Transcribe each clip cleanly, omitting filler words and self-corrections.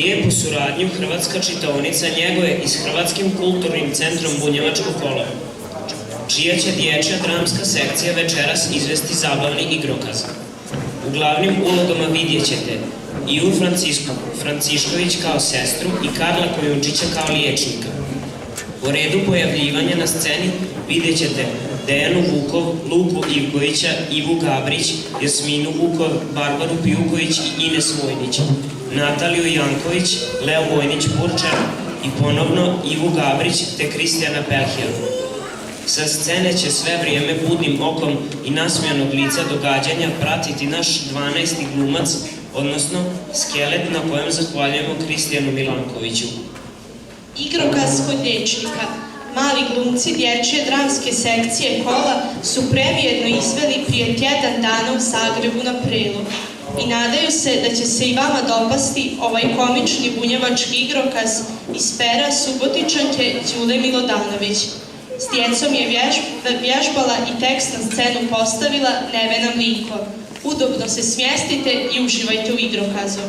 Lijepu suradnju Hrvatska čitaonica njeguje i s Hrvatskim kulturnim centrom Bunjevačko kolo, čija će dječja dramska sekcija večeras izvesti zabavni igrokaz. U glavnim ulogama vidjet ćete Ivu Francišković kao sestru i Karla Kojundžića kao liječnika. Po redu pojavljivanja na sceni vidjet ćete Dejanu Vukov, Luku Ivkovića, Ivu Gabrić, Jasminu Vukov, Barbaru Pijuković i Ines Vojnić, Nataliju Janković, Leo Vojnić-Purčar i ponovno Ivu Gabrić te Kristijana Pelhija. Sa scene će sve vrijeme budnim okom i nasmijanog lica događanja pratiti naš 12. glumac, odnosno skelet na kojem zahvaljujemo Kristijanu Milankoviću. Igrokaz kod liječnika. Mali glumci dječje dramske sekcije kola su prevrijedno izveli prije tjedan dana u Zagrebu na Prelu i nadaju se da će se i vama dopasti ovaj komični bunjevački igrokaz iz pera Subotičanke Đule Milodanović. S djecom je vježbala i tekst na scenu postavila Nevena Mlinko. Udobno se smjestite i uživajte u igrokazu.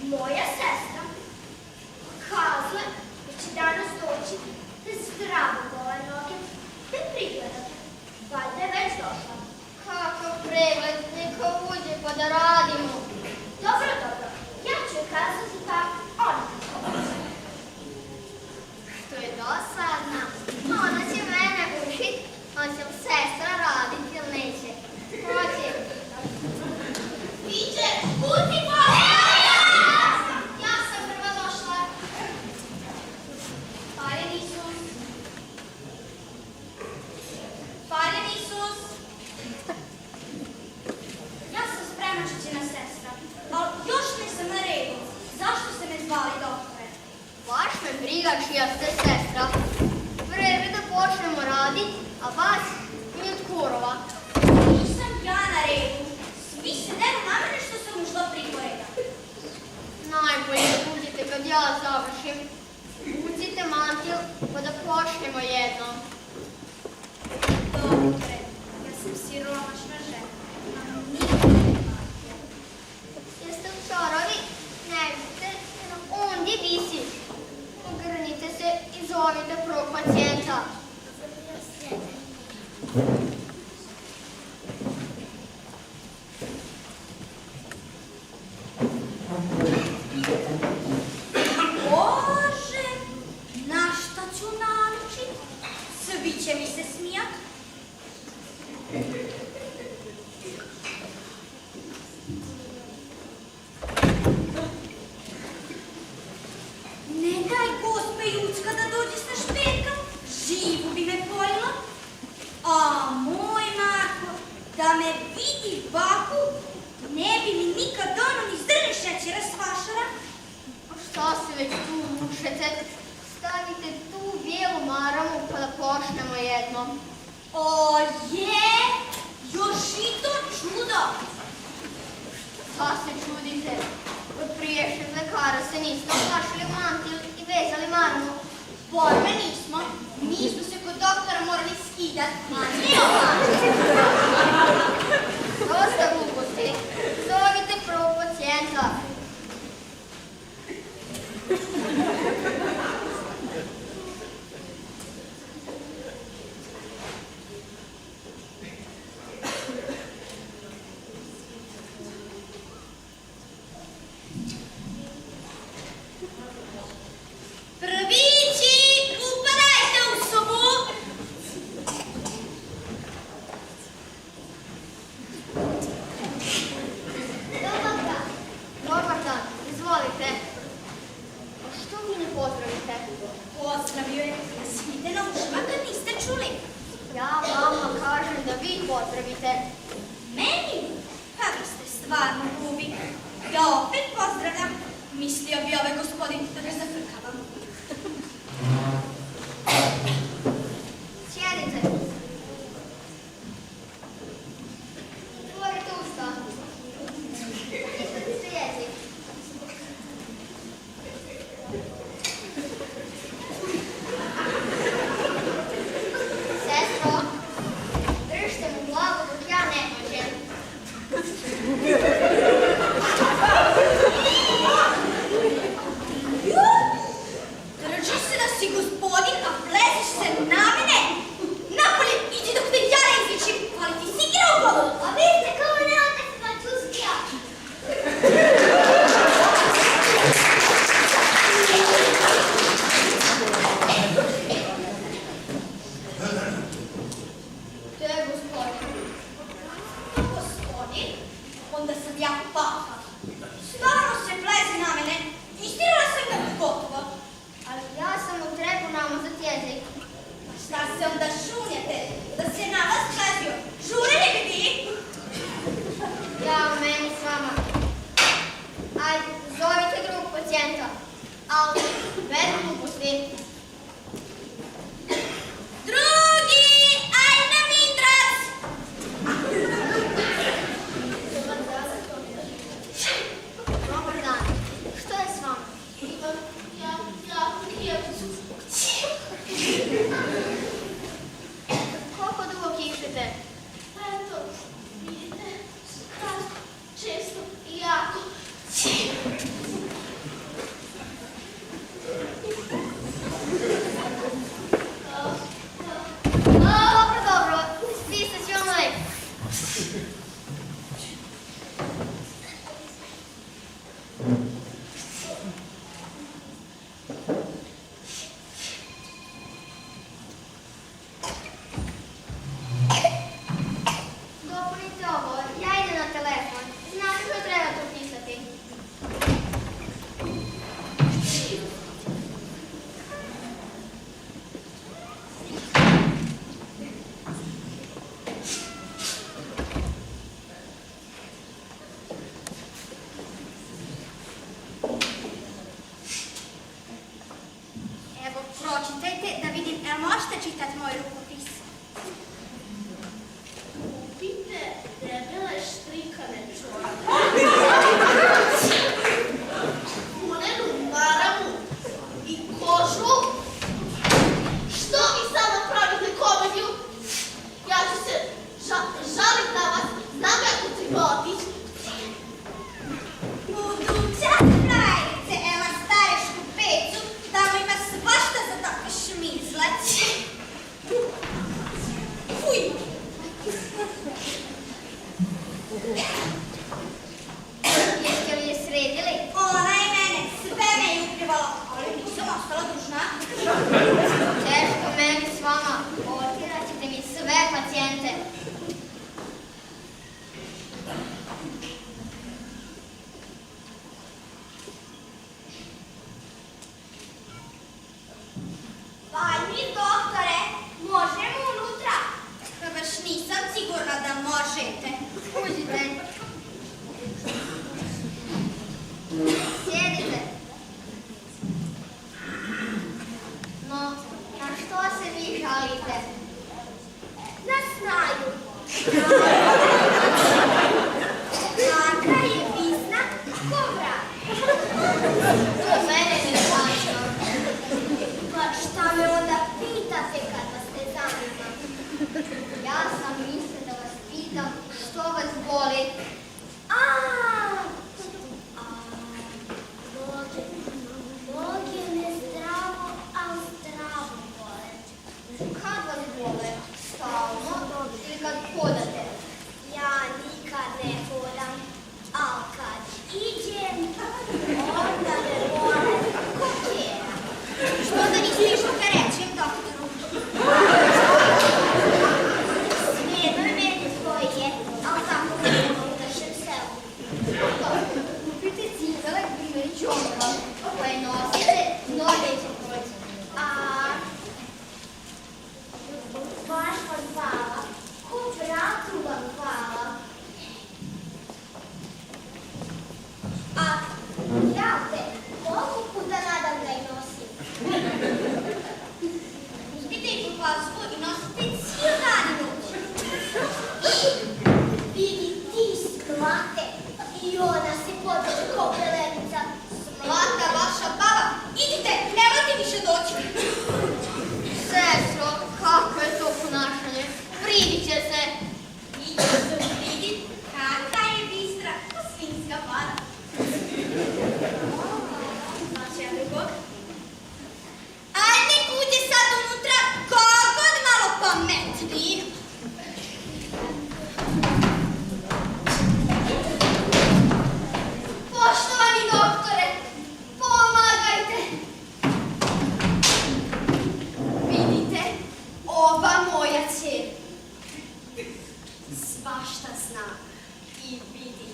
Moja sestra kazala da će danas doći da zdravo gole noge da prigledate. Valjda je već došla. Kakav pregled, neka uđe pa da radimo. Dobro, ja ću joj kazati pa ona. Što je dosadna. Ona će mene učit, a će sestra raditi ili neće. Hoće. Viđe, puti pa! Baš me briga čija ste sestra. Vreme da počnemo radit, a vas mi od kurova. Nisam ja na redu. Svi se deru na mene što sam ušla prigorega. Najbolje da uđete kad ja završim. Ucite mantil pa da počnemo jednom. Dobre, ja sam siromašna žena. Imam nikakve mantil. Jeste u čarovi? Ne vidite, ondje visi. Ogrnite se i zovite prvog pacijenta. Bože, na šta ću naručit? Svi će mi se smijat. Ne daj gospe ljudska da dođe sa špekom, živu bi me poljela. A moj Marko, da me vidi baku, ne bi mi nikad ono ni zrne šećera s vašara. Šta se već tu mušete? Stavite tu bijelu maramu pa da počnemo jednom. O je, još i to čudo. Šta se čudite? Od priješnjeg lekara se nismo plašili mantil i vezali maramu. Borbe nismo, mi smo se kod doktora morali skidat, a ne ovako. Dosta gluposti. Zovite prvog pacijenta. stvarno glubi. Ja opet pozdravljam. Mislio bi ovaj gospodin da ga zafrkavam. Sjedite. Otvorite usta. Istaknite jezik. Sestro, držite mu glavu dok ja ne dođem. Držiš se da si gospodin, a pleziš se na mene? Napolje, idi dok te ja ne izličim, ali ti si igrao u glavu. A vi ste kao neotak francuskija. To je gospodin. Gospodin? Onda sam ja papa. Stvarno se plezi na mene. Istirala sam ga gotovo. Ali ja sam mu trebu namazat jezik. Šta se onda šunjete? Da se na vas plezio? Žurili bi vi? Ja u meni s vama. Ajde, zovite drugog pacijenta. Ali, bez gluposti. Drugi! Aj na Mindrac! Dobar dan. Što je s vama? Koliko dugo kišete? Eto, vidite, često i jako. Dobro, dobro. Vi ste svi ono lepi. Dopunite ovo. Ja idem na telefon. Znate što trebate upisati. Evo, pročitajte da vidim, jel možete čitati moj rukopis? Kupite debele štrikane čorbe, punenu maramu i kožu. Što vi sada pravite komediju? Ja ću se žaliti na vas. Znam kako treba otići. Buduća frajice, ela stareš u pecu, tamo ima svašta za tako šmizlac. Fuj! Jeste li je sredili? Ona je mene, sve me je upljivala, ali tu sam ostala dužna. Teško meni s vama. Otirat ćete mi sve pacijente. Pa mi, doktore, možemo unutra? Pa baš nisam sigurna da možete. Uđite. Sjedite. No, na što se vi žalite? Na snaju. Kakva je pisna kobra. To mene ne zanima. Pa šta me onda pitate kada ste zanima? Ja sam mislila da vas pitam što vas boli. Noge ne zdravo, a zdravo bole. Kad vas bole? Stalno? Ili kad hodate? Ja nikad ne hodam, a kad iđem, onda me bole kokera. Što da niste išli ka rečem doktoru? Svejedno je meni tvoje, ali tako ne mogu da se I ona se podiže ko pelenica. Zlata vaša baba, idite, nemojte više doći. Sestro, kako je to ponašanje? Pridit će se. Iće se vidit kakva je bistra ko svinjska para. Znači, ja bih Bog. Ajde, kuđe sad unutra, kogod malo pametniji. Poštovani doktore, pomagajte. Vidite, ova moja ćer svašta zna i vidi.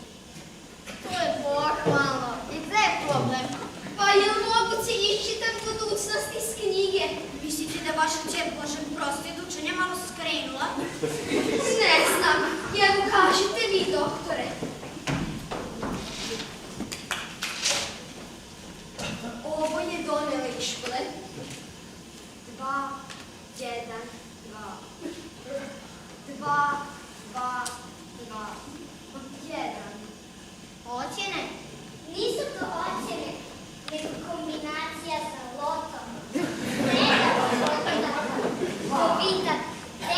To je pohvalno. I gde je problem? Pa je li moguće iščitam budućnost iz knjige? Mislite da vaša ćer Bože prosto od učenja malo skrenula? Ne znam, evo kažite vi, doktore. Ovo je donela iz škole. 2, 1, 2. 2, 2, 2, 1. Ocjene? Nisu to ocjene, nego kombinacija sa lotom. Nedavno dobita 10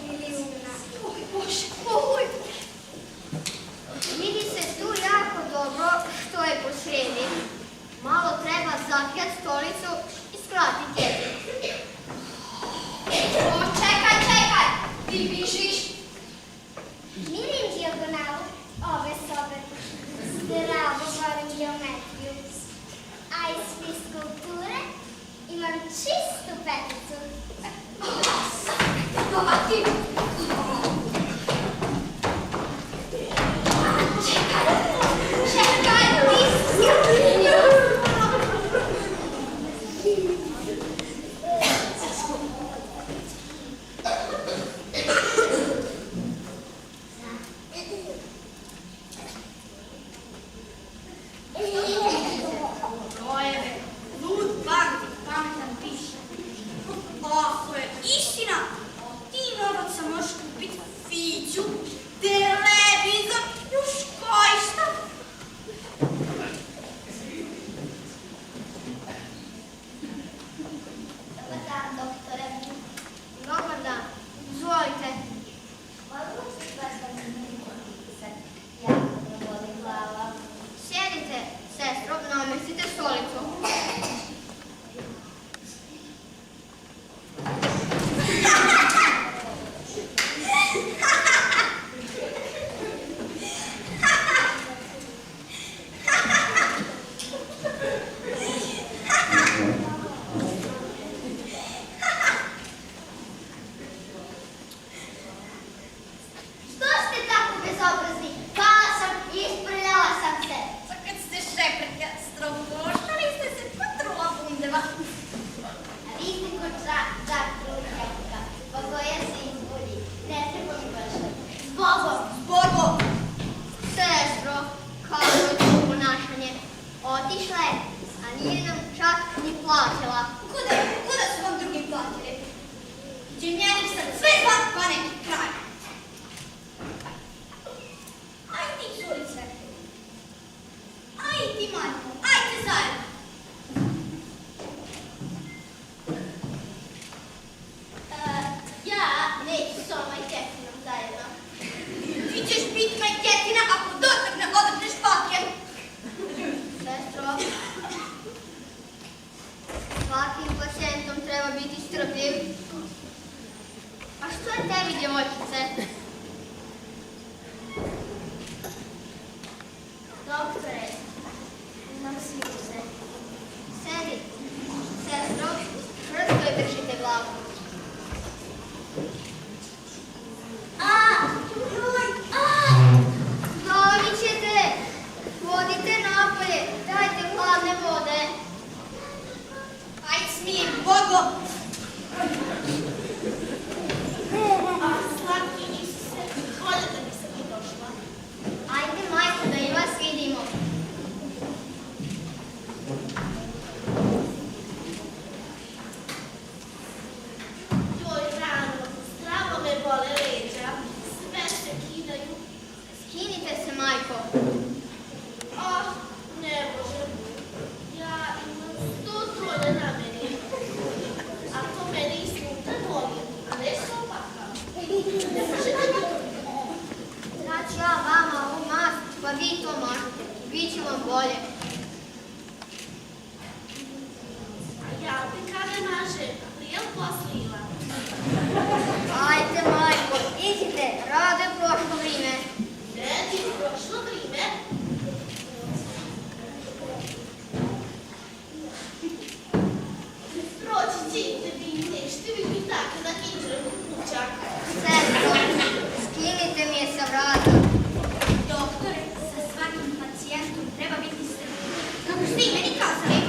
milijuna. Oj, Bože, oj. Vidi se tu jako dobro što je posredi. Malo treba zakljat stolicu i skratiti je. O, čekaj, ti bižiš. Mirim dijagonalu ove sobe. Zdravo volim geometriju. A iz fiskulture imam čistu peticu. Dovati. Čekaj, brojeve, lud, bandit, pametan piše. Ako je istina, ti novaca možeš kupiti fiću, televizor, još koji šta. Dobar dan, doktore. Dobar dan. Izvolite. Odlučit vas da mi sad jako me boli glava. Sjedite, sestro, namestite stolicu. Što ste tako bezobrazni? Pala sam i isprljala sam se. Pa kad ste šeprtja strogoštali ste se patrula bundeva. A vi ste kod Žak Trudnjaka, pa koja se izbudi. Ne treba mi baš. Zbogom! Zbogom! Sestro, kako je to ponašanje? Otišla je, a nije nam čak ni platila. Kuda su vam drugi platili? Džemljanik sad sve zvan pa neki kraj. Aj ti, Šulice. Aj ti, Marko. Ajte zajedno. Ja neću s ovom majketinom zajedno. Ti ćeš biti majketina ako dotak ne odapneš paket. Sestro, svakim pacijentom treba biti strpljiv. A što je tebi, djevojčice? Doktore, imam slize. Sedi. Sestro, čvrsto je držite glavu. Dovi ćete. Vodite napolje. Dajte hladne vode. Aj smijem, Bogom. A slatki Isuse, bolje da nisam i došla. Ajde, majko, da i vas vidimo. Joj, rano, strava me bole leđa. Sve se kidaju. Skinite se, majko. ću ja vama ovu mast, pa vi to mažite. Bit će vam bolje. Ja te kada naže, prijel poslila. Ajde, majko, idite, rade prošlo vrime. Dedi, prošlo vrime. Proći ćete vi nešto, vi mi tako da iđemo kuća. Sestro, skinite mi je sa vrata. Doktore, sa svakim pacijentom treba biti strpljiv. Kako ste i meni kazali?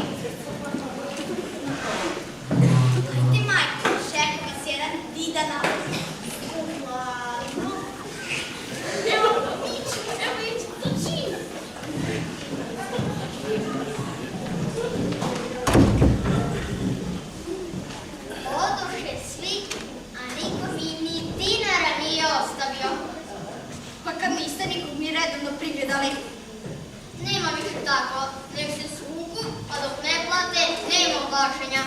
Ajde, majko, čeka vas jedan didan nalaz. Ladno. Evo ići, to čim. Odoše svi, a niko mi ni dinara nije ostavio. Pa kad niste nikog mi redovno prigledali, Nema više tako, nek se svuku, a dok ne plate, nema plašenja.